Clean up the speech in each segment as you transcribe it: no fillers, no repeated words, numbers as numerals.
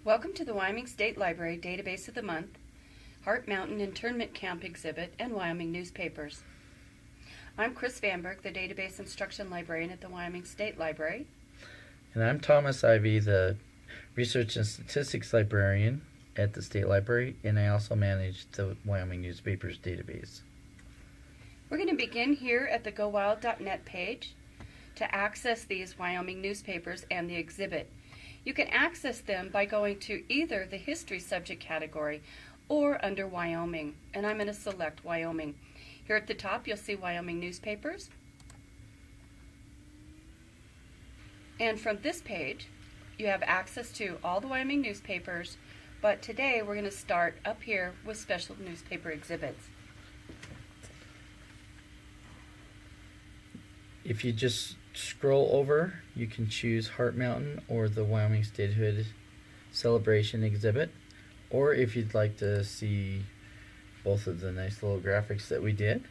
Welcome to the Wyoming State Library Database of the Month, Heart Mountain Internment Camp exhibit, and Wyoming Newspapers. I'm Chris Vanberg, the Database Instruction Librarian at the Wyoming State Library. And I'm Thomas Ivie, the Research and Statistics Librarian at the State Library, and I also manage the Wyoming Newspapers database. We're going to begin here at the GoWild.net page to access these Wyoming newspapers and the exhibit. You can access them by going to either the History subject category or under Wyoming, and I'm going to select Wyoming. Here at the top you'll see Wyoming Newspapers. And from this page you have access to all the Wyoming newspapers, but today we're going to start up here with special newspaper exhibits. If you just scroll over, you can choose Heart Mountain or the Wyoming Statehood Celebration exhibit, or if you'd like to see both of the nice little graphics that we did,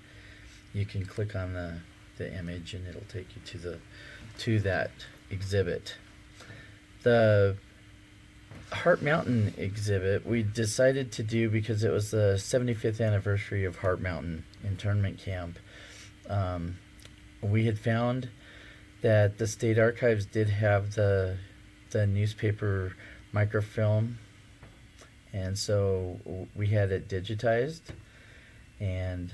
you can click on the image and it'll take you to that exhibit. The Heart Mountain exhibit we decided to do because it was the 75th anniversary of Heart Mountain Internment Camp. We had found that the state archives did have the newspaper microfilm, and so we had it digitized and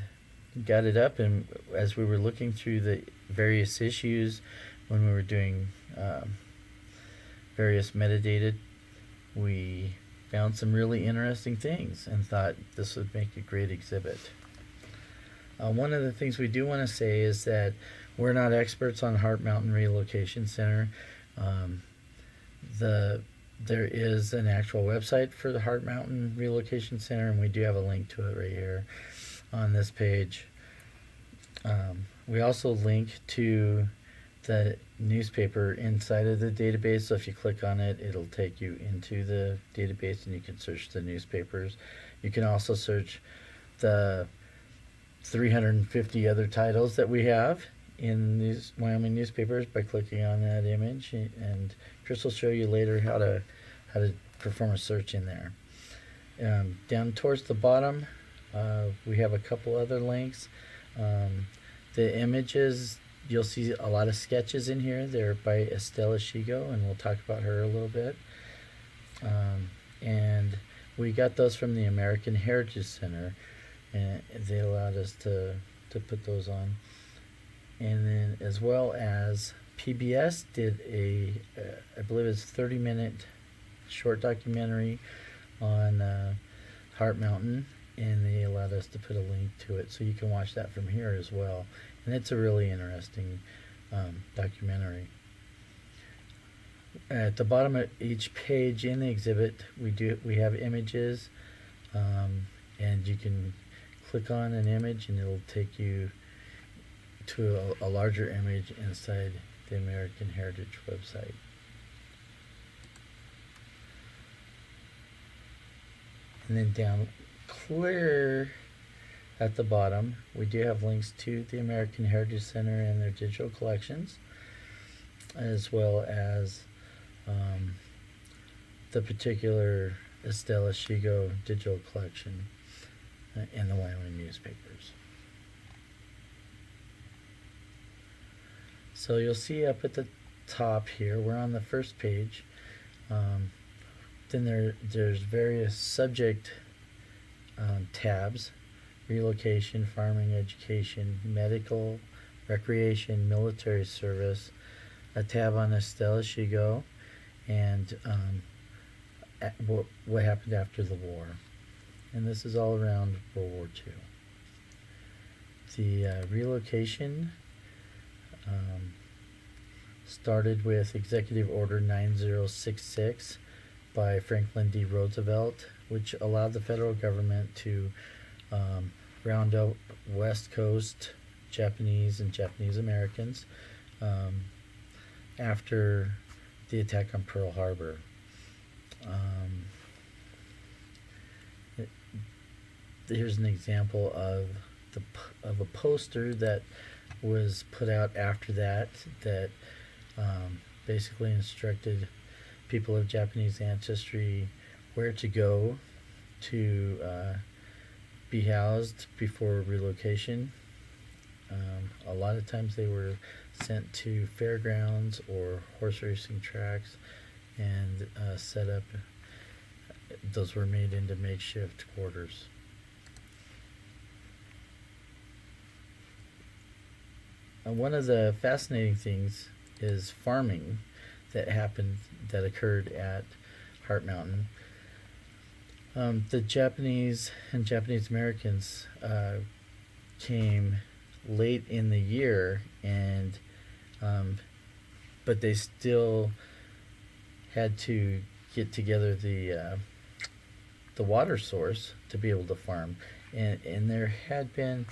got it up, and as we were looking through the various issues when we were doing various metadata, we found some really interesting things and thought this would make a great exhibit. One of the things we do want to say is that we're not experts on Heart Mountain Relocation Center. There is an actual website for the Heart Mountain Relocation Center, and we do have a link to it right here on this page. We also link to the newspaper inside of the database, so if you click on it, it'll take you into the database and you can search the newspapers. You can also search the 350 other titles that we have in these Wyoming newspapers by clicking on that image, and Chris will show you later how to perform a search in there. Down towards the bottom, we have a couple other links. The images, you'll see a lot of sketches in here. They're by Estella Shigo, and we'll talk about her a little bit. And we got those from the American Heritage Center, and they allowed us to put those on. And then as well as PBS did I believe it's 30-minute short documentary on Heart Mountain, and they allowed us to put a link to it, so you can watch that from here as well. And it's a really interesting documentary. At the bottom of each page in the exhibit, we have images, and you can click on an image and it'll take you to a larger image inside the American Heritage website. And then down clear at the bottom, we do have links to the American Heritage Center and their digital collections, as well as the particular Estella Shigo digital collection in the Wyoming newspapers. So you'll see up at the top here, we're on the first page. Then there's various subject tabs: relocation, farming, education, medical, recreation, military service, a tab on Estella Shigo, and what happened after the war. And this is all around World War II. The relocation started with Executive Order 9066 by Franklin D. Roosevelt, which allowed the federal government to round up West Coast Japanese and Japanese Americans after the attack on Pearl Harbor. Here's an example of a poster that was put out after that basically instructed people of Japanese ancestry where to go to be housed before relocation. A lot of times they were sent to fairgrounds or horse racing tracks and set up. Those were made into makeshift quarters. One of the fascinating things is farming that occurred at Heart Mountain. The Japanese and Japanese Americans came late in the year, and but they still had to get together the water source to be able to farm, and there had been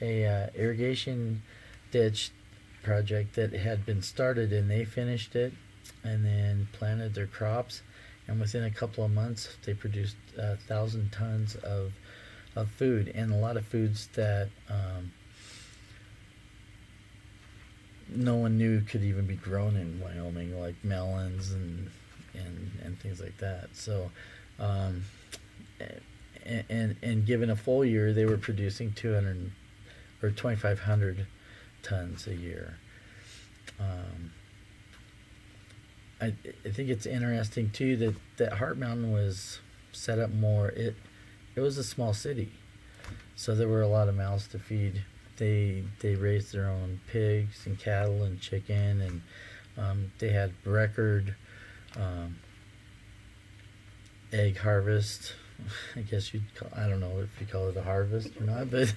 a irrigation ditch project that had been started, and they finished it and then planted their crops, and within a couple of months they produced 1,000 tons of food, and a lot of foods that no one knew could even be grown in Wyoming, like melons and things like that. So and given a full year, they were producing 200 or 2,500 tons a year. I think it's interesting too that Heart Mountain was set up more. It was a small city, so there were a lot of mouths to feed. They raised their own pigs and cattle and chicken, and they had record egg harvest. I guess I don't know if you call it a harvest or not, but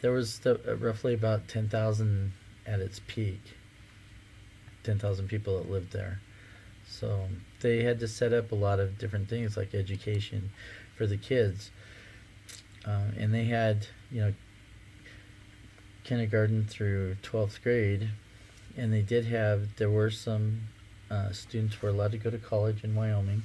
there was roughly about 10,000 at its peak, 10,000 people that lived there. So they had to set up a lot of different things like education for the kids. And they had, kindergarten through 12th grade, and there were some students who were allowed to go to college in Wyoming.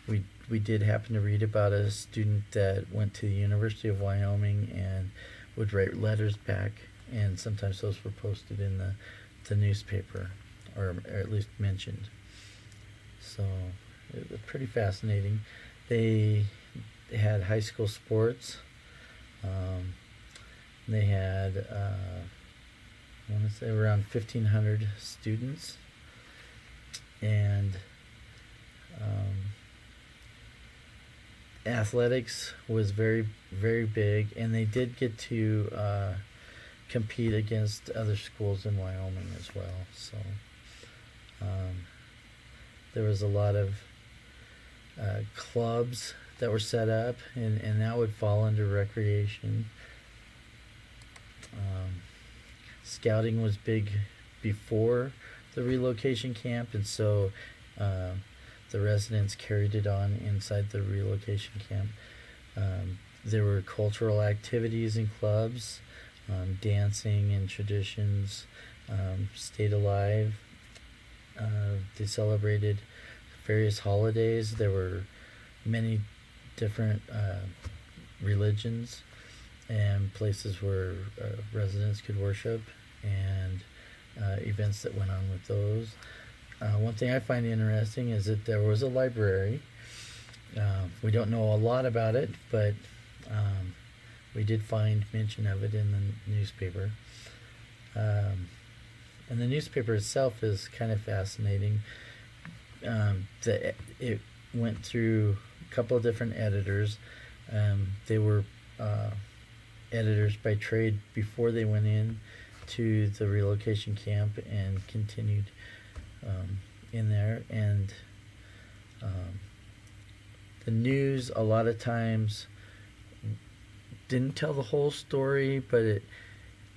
We did happen to read about a student that went to the University of Wyoming and would write letters back, and sometimes those were posted in the newspaper, or at least mentioned. So it was pretty fascinating. They had high school sports. They had, I want to say, around 1,500 students, and athletics was very, very big, and they did get to compete against other schools in Wyoming as well. So there was a lot of clubs that were set up, and that would fall under recreation. Scouting was big before the relocation camp, and so the residents carried it on inside the relocation camp. There were cultural activities in clubs, dancing and traditions stayed alive. They celebrated various holidays. There were many different religions and places where residents could worship, and events that went on with those. One thing I find interesting is that there was a library. We don't know a lot about it, but we did find mention of it in the newspaper. And the newspaper itself is kind of fascinating. It went through a couple of different editors. They were editors by trade before they went in to the relocation camp and continued in there. And the news a lot of times didn't tell the whole story, but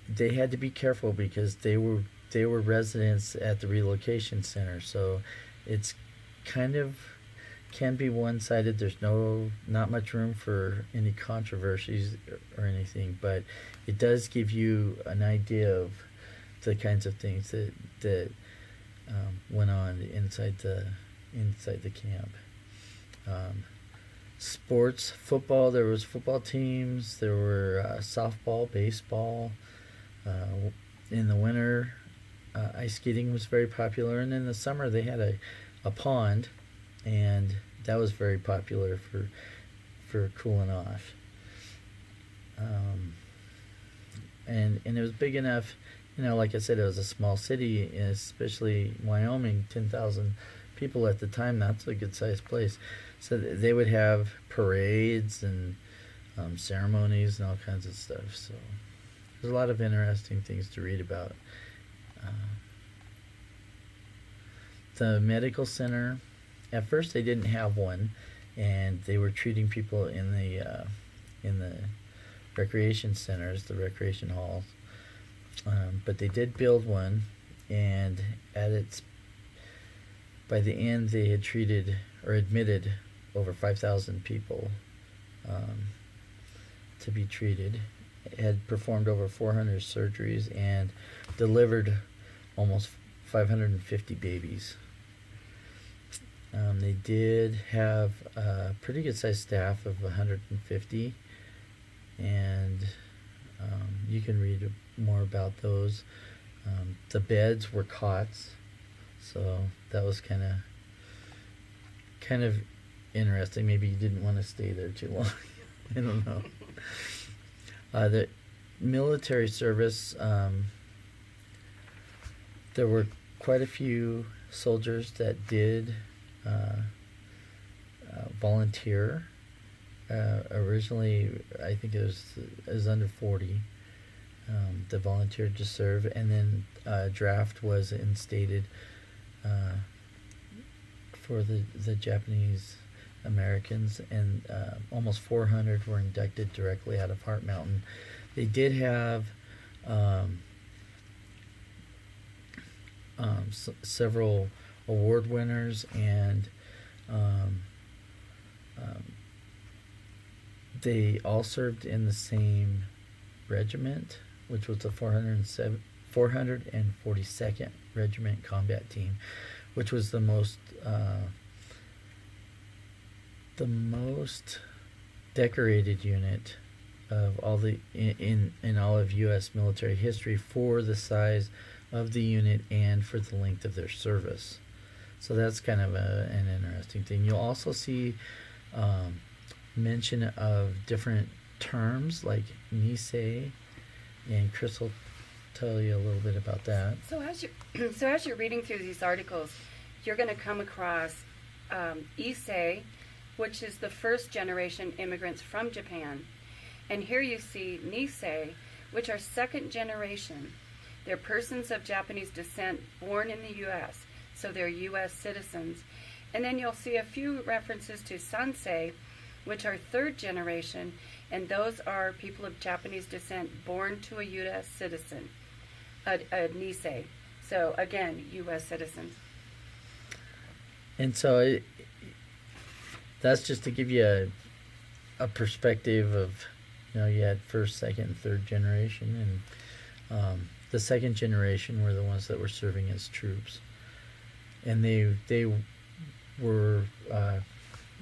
they had to be careful because they were residents at the relocation center, so it's kind of can be one-sided. There's not much room for any controversies or anything, but it does give you an idea of the kinds of things that went on inside the camp. Sports, football. There was football teams. There were softball, baseball. In the winter, ice skating was very popular, and in the summer they had a pond, and that was very popular for cooling off. And it was big enough, like I said, it was a small city, especially Wyoming, 10,000 people at the time. That's a good sized place. So they would have parades and ceremonies and all kinds of stuff. So there's a lot of interesting things to read about. The medical center, at first they didn't have one, and they were treating people in the recreation centers, the recreation halls. But they did build one, and by the end they had treated or admitted over 5,000 people to be treated. It had performed over 400 surgeries and delivered almost 550 babies. They did have a pretty good sized staff of 150, and you can read more about those. The beds were cots, so that was kind of interesting. Maybe you didn't want to stay there too long. I don't know. The military service, there were quite a few soldiers that did volunteer. Originally, I think it was under 40 that volunteered to serve, and then draft was instated for the Japanese Americans, and almost 400 were inducted directly out of Heart Mountain. They did have several award winners, and they all served in the same regiment, which was the 442nd Regiment Combat Team, which was the most decorated unit of all the in all of U.S. military history for the size of the unit and for the length of their service. So that's kind of an interesting thing. You'll also see mention of different terms like Nisei, and Chris will tell you a little bit about that. So as you're reading through these articles, you're going to come across Issei, which is the first generation immigrants from Japan. And here you see Nisei, which are second generation. They're persons of Japanese descent born in the U.S., so they're U.S. citizens. And then you'll see a few references to Sansei, which are third generation, and those are people of Japanese descent born to a U.S. citizen, a Nisei. So again, U.S. citizens. And so that's just to give you a perspective of, you had first, second, and third generation, and the second generation were the ones that were serving as troops, and they were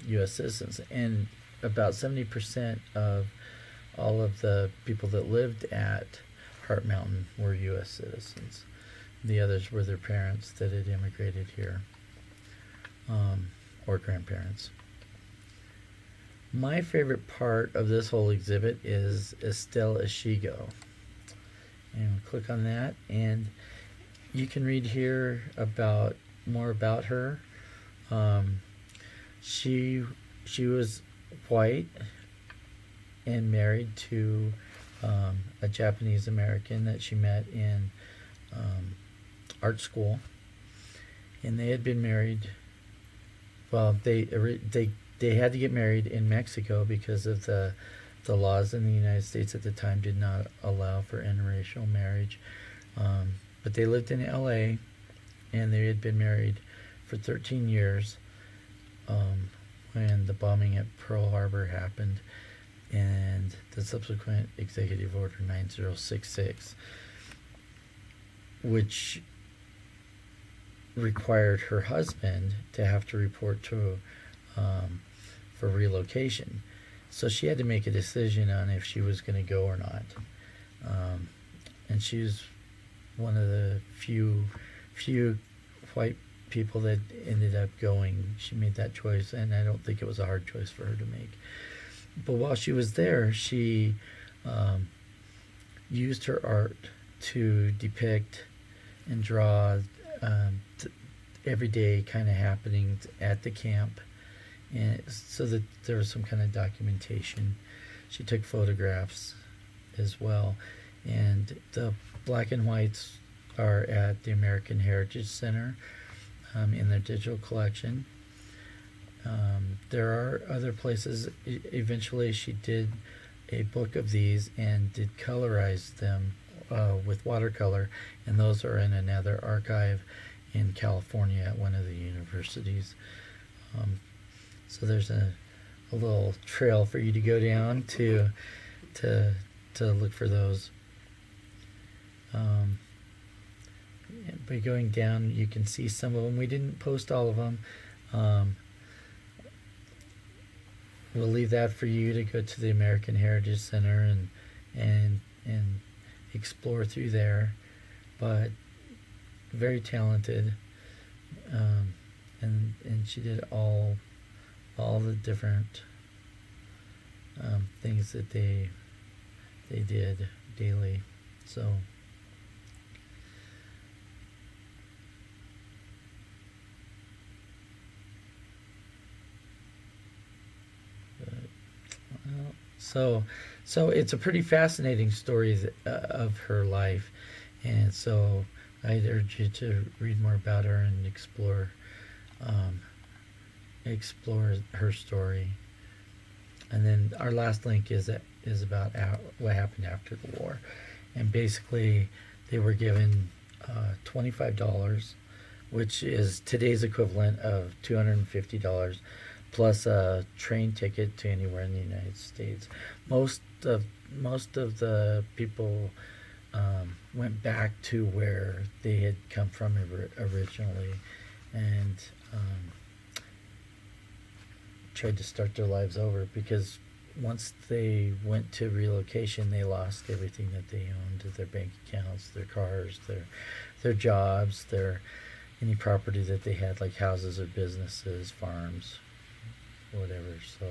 U.S. citizens, and about 70% of all of the people that lived at Heart Mountain were U.S. citizens. The others were their parents that had immigrated here, or grandparents. My favorite part of this whole exhibit is Estelle Ishigo. And click on that, and you can read here more about her. She was white and married to a Japanese American that she met in art school, and they had been married. Well, they had to get married in Mexico because of the laws in the United States at the time did not allow for interracial marriage. But they lived in LA, and they had been married for 13 years when the bombing at Pearl Harbor happened, and the subsequent Executive Order 9066, which required her husband to have to report to for relocation. So she had to make a decision on if she was going to go or not. And she was one of the few white people that ended up going. She made that choice, and I don't think it was a hard choice for her to make. But while she was there, she used her art to depict and draw everyday kind of happenings at the camp, and so that there was some kind of documentation. She took photographs as well, and the black and whites are at the American Heritage Center in their digital collection. There are other places. Eventually she did a book of these and did colorize them with watercolor, and those are in another archive in California at one of the universities. So there's a little trail for you to go down to look for those. By going down, you can see some of them. We didn't post all of them. We'll leave that for you to go to the American Heritage Center and explore through there. But very talented, and she did all the different things that they did daily. So. So it's a pretty fascinating story of her life, and so I'd urge you to read more about her and explore her story. And then our last link is about what happened after the war, and basically they were given $25, which is today's equivalent of $250. Plus a train ticket to anywhere in the United States. Most of the people went back to where they had come from originally, and tried to start their lives over, because once they went to relocation, they lost everything that they owned: their bank accounts, their cars, their jobs, any property that they had, like houses or businesses, farms, whatever. So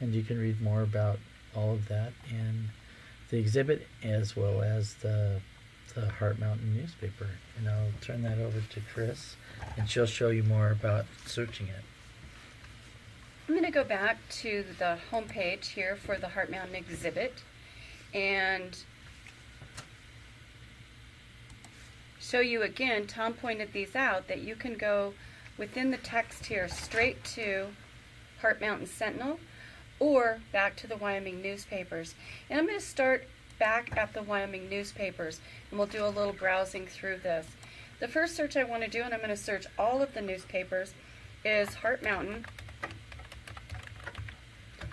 and you can read more about all of that in the exhibit, as well as the Heart Mountain newspaper. And I'll turn that over to Chris, and she'll show you more about searching it. I'm going to go back to the home page here for the Heart Mountain exhibit and show you again. Tom pointed these out, that you can go within the text here straight to Heart Mountain Sentinel or back to the Wyoming Newspapers. And I'm going to start back at the Wyoming Newspapers, and we'll do a little browsing through this. The first search I want to do, and I'm going to search all of the newspapers, is Heart Mountain.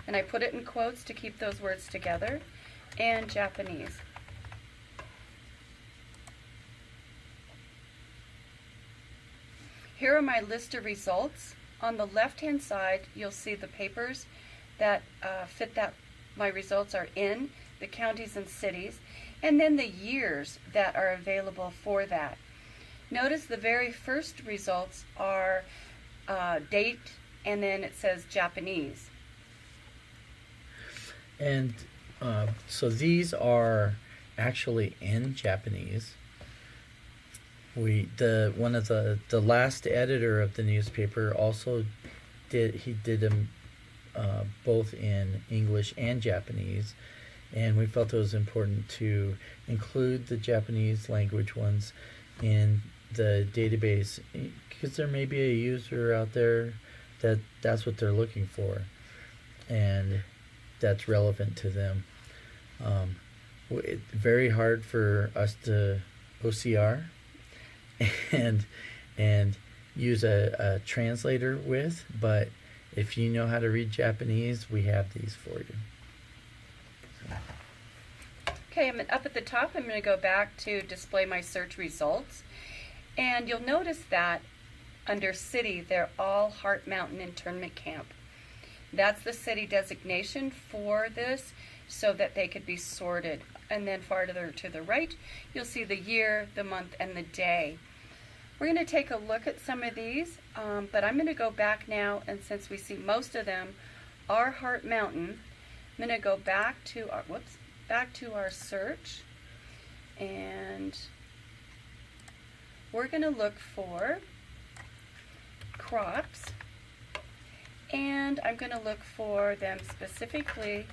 And I put it in quotes to keep those words together, and Japanese. Here are my list of results. On the left-hand side, you'll see the papers that fit that my results are in, the counties and cities, and then the years that are available for that. Notice the very first results are date, and then it says Japanese. And so these are actually in Japanese. One of the last editor of the newspaper also did them both in English and Japanese, and we felt it was important to include the Japanese language ones in the database, because there may be a user out there that's what they're looking for, and that's relevant to them. It's very hard for us to OCR and use a translator with, but if you know how to read Japanese, we have these for you. Okay, I'm up at the top. I'm going to go back to display my search results, and you'll notice that under city, they're all Heart Mountain Internment Camp. That's the city designation for this, so that they could be sorted and then farther to the right, you'll see the year, the month, and the day. We're going to take a look at some of these, but I'm going to go back now, and since we see most of them are Heart Mountain, I'm going to go back to our search, and we're going to look for crops, and I'm going to look for them specifically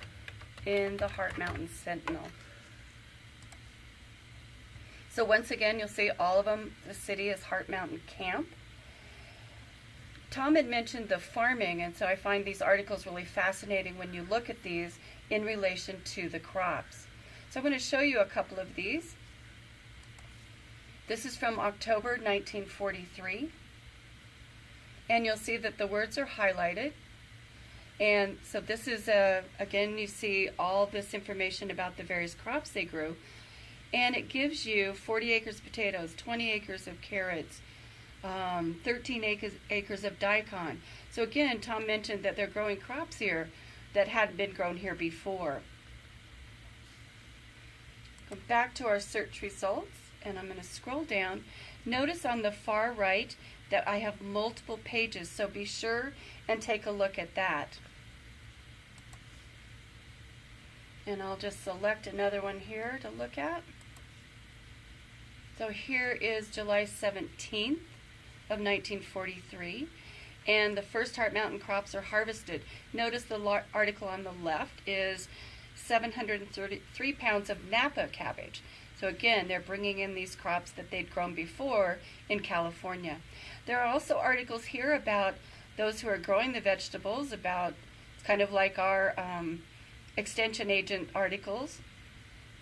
in the Heart Mountain Sentinel. So once again, you'll see all of them, the city is Heart Mountain Camp. Tom had mentioned the farming, and so I find these articles really fascinating when you look at these in relation to the crops. So I'm going to show you a couple of these. This is from October 1943, and you'll see that the words are highlighted. And so this is, again, you see all this information about the various crops they grew. And it gives you 40 acres of potatoes, 20 acres of carrots, 13 acres of daikon. So again, Tom mentioned that they're growing crops here that hadn't been grown here before. Go back to our search results, and I'm going to scroll down. Notice on the far right that I have multiple pages, so be sure and take a look at that. And I'll just select another one here to look at. So here is July 17th of 1943, and the first Heart Mountain crops are harvested. Notice the article on the left is 733 pounds of Napa cabbage. So again, they're bringing in these crops that they'd grown before in California. There are also articles here about those who are growing the vegetables, about, it's kind of like our extension agent articles.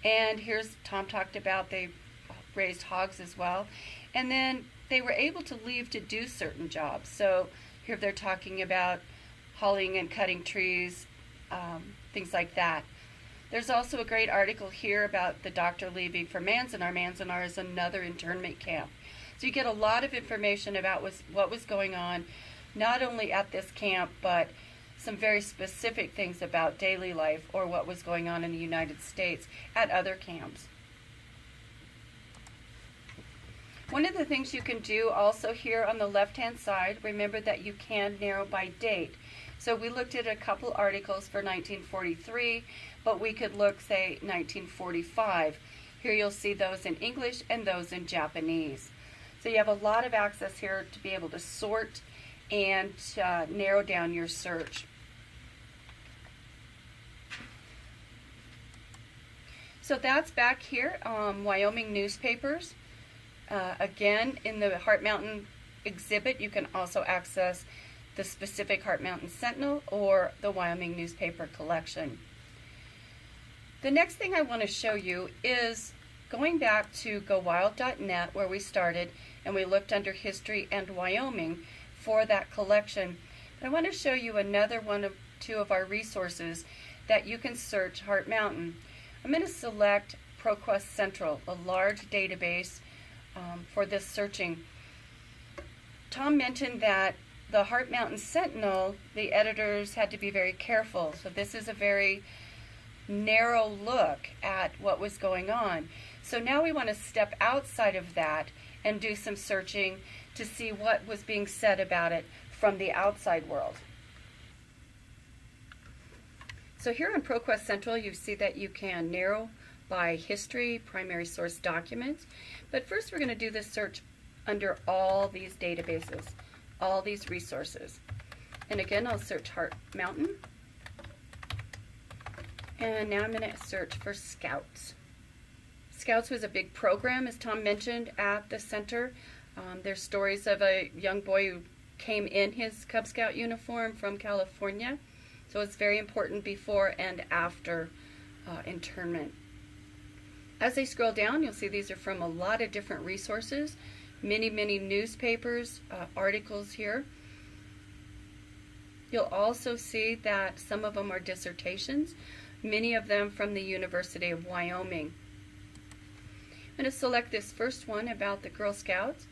And here's, Tom talked about they raised hogs as well. And then they were able to leave to do certain jobs. So here they're talking about hauling and cutting trees, things like that. There's also a great article here about the doctor leaving for Manzanar. Manzanar is another internment camp. So you get a lot of information about what was going on, not only at this camp, but some very specific things about daily life or what was going on in the United States at other camps. One of the things you can do also here on the left-hand side, remember that you can narrow by date. So we looked at a couple articles for 1943, but we could look, say, 1945. Here you'll see those in English and those in Japanese. So you have a lot of access here to be able to sort and narrow down your search. So that's back here, Wyoming Newspapers. Again, in the Heart Mountain exhibit, you can also access the specific Heart Mountain Sentinel or the Wyoming newspaper collection. The next thing I want to show you is going back to gowild.net, where we started, and we looked under history and Wyoming for that collection. But I want to show you another two of our resources that you can search Heart Mountain. I'm going to select ProQuest Central, a large database for this searching. Tom mentioned that the Heart Mountain Sentinel, the editors had to be very careful. So this is a very narrow look at what was going on. So now we want to step outside of that and do some searching to see what was being said about it from the outside world. So here on ProQuest Central, you see that you can narrow by history, primary source documents. But first we're going to do this search under all these databases, all these resources. And again, I'll search Heart Mountain. And now I'm going to search for Scouts. Scouts was a big program, as Tom mentioned, at the center. There's stories of a young boy who came in his Cub Scout uniform from California. So it's very important before and after internment. As I scroll down, you'll see these are from a lot of different resources, many newspapers, articles here. You'll also see that some of them are dissertations, many of them from the University of Wyoming. I'm going to select this first one about the Girl Scouts.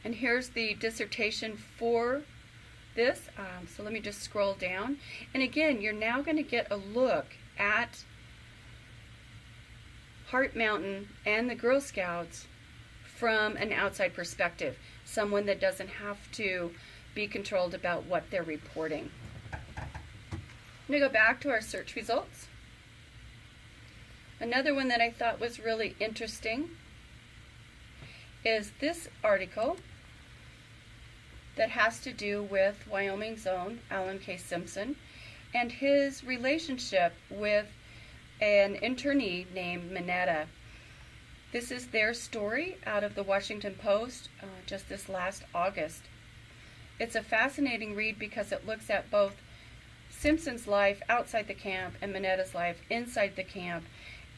And here's the dissertation for this, so let me just scroll down. And again, you're now going to get a look at Heart Mountain and the Girl Scouts from an outside perspective, someone that doesn't have to be controlled about what they're reporting. I'm going to go back to our search results. Another one that I thought was really interesting is this article that has to do with Wyoming's own Alan K. Simpson and his relationship with an internee named Minetta. This is their story out of the Washington Post just this last August. It's a fascinating read because it looks at both Simpson's life outside the camp and Minetta's life inside the camp,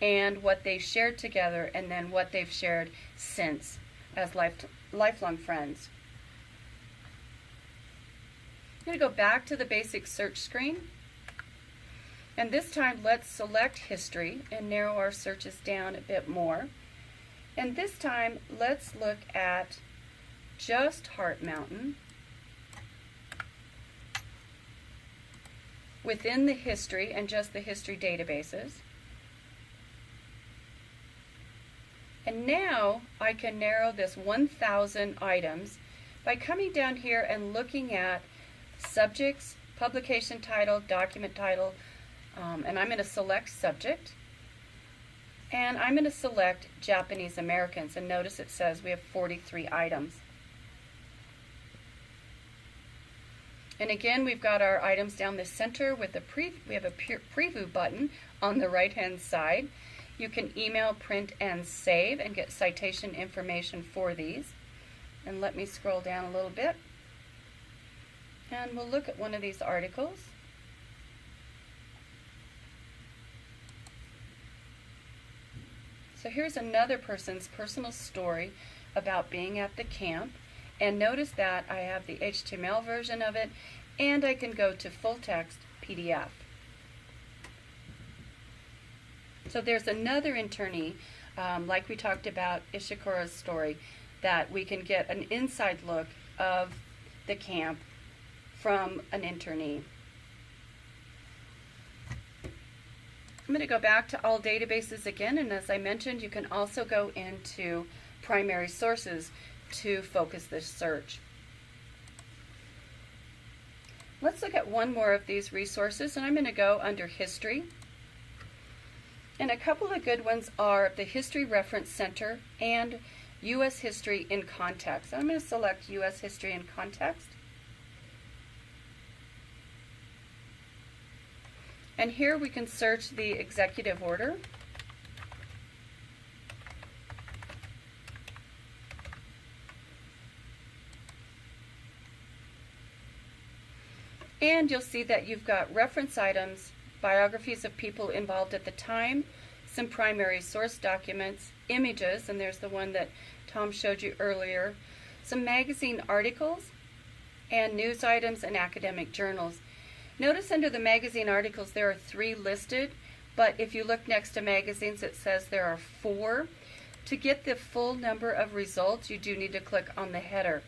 and what they shared together and then what they've shared since as lifelong friends. I'm going to go back to the basic search screen, and this time let's select history and narrow our searches down a bit more. And this time let's look at just Heart Mountain within the history and just the history databases. And now I can narrow this 1,000 items by coming down here and looking at subjects, publication title, document title, and I'm going to select subject. And I'm going to select Japanese Americans, and notice it says we have 43 items. And again, we've got our items down the center with a we have a preview button on the right-hand side. You can email, print, and save and get citation information for these. And let me scroll down a little bit. And we'll look at one of these articles. So here's another person's personal story about being at the camp. And notice that I have the HTML version of it, and I can go to full text PDF. So there's another internee, like we talked about Ishikura's story, that we can get an inside look of the camp from an internee. I'm going to go back to all databases again, and as I mentioned, you can also go into primary sources to focus this search. Let's look at one more of these resources, and I'm going to go under History. And a couple of good ones are the History Reference Center and U.S. History in Context. I'm going to select U.S. History in Context. And here we can search the executive order. And you'll see that you've got reference items, biographies of people involved at the time, some primary source documents, images, and there's the one that Tom showed you earlier, some magazine articles, and news items and academic journals. Notice under the magazine articles there are 3 listed, but if you look next to magazines it says there are 4. To get the full number of results, you do need to click on the header.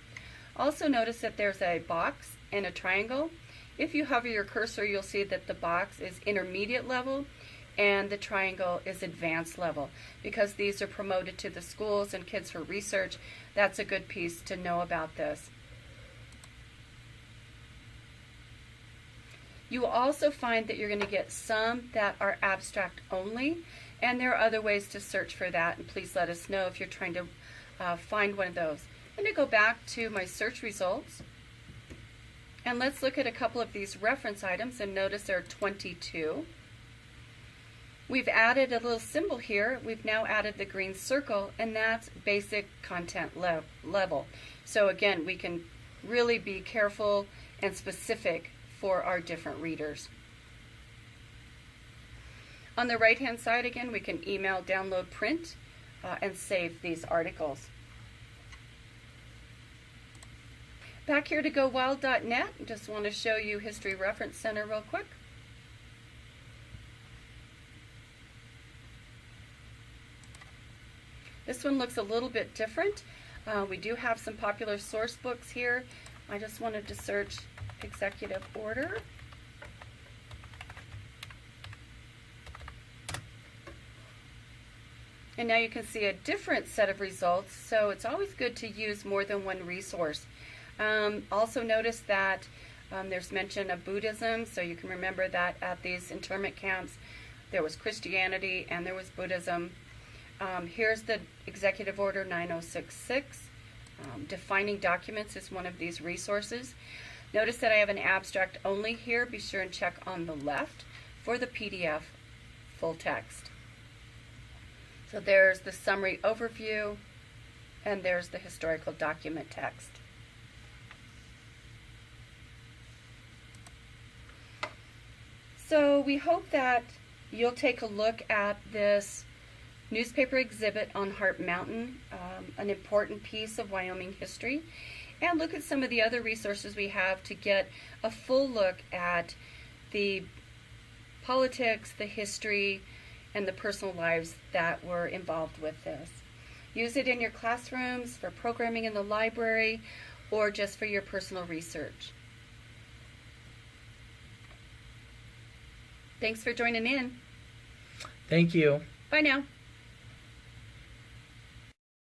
Also notice that there's a box and a triangle. If you hover your cursor, you'll see that the box is intermediate level and the triangle is advanced level. Because these are promoted to the schools and Kids for Research, that's a good piece to know about this. You will also find that you're going to get some that are abstract only, and there are other ways to search for that, and please let us know if you're trying to find one of those. I'm going to go back to my search results, and let's look at a couple of these reference items, and notice there are 22. We've added a little symbol here. We've now added the green circle, and that's basic content level. So again, we can really be careful and specific for our different readers. On the right hand side again, we can email, download, print, and save these articles. Back here to GoWild.net, just want to show you History Reference Center real quick. This one looks a little bit different. We do have some popular source books here. I just wanted to search executive order. And now you can see a different set of results, so it's always good to use more than one resource. Also notice that there's mention of Buddhism, so you can remember that at these internment camps there was Christianity and there was Buddhism. Here's the Executive Order 9066. Defining documents is one of these resources. Notice that I have an abstract only here. Be sure and check on the left for the PDF full text. So there's the summary overview, and there's the historical document text. So we hope that you'll take a look at this newspaper exhibit on Heart Mountain, an important piece of Wyoming history, and look at some of the other resources we have to get a full look at the politics, the history, and the personal lives that were involved with this. Use it in your classrooms, for programming in the library, or just for your personal research. Thanks for joining in. Thank you. Bye now.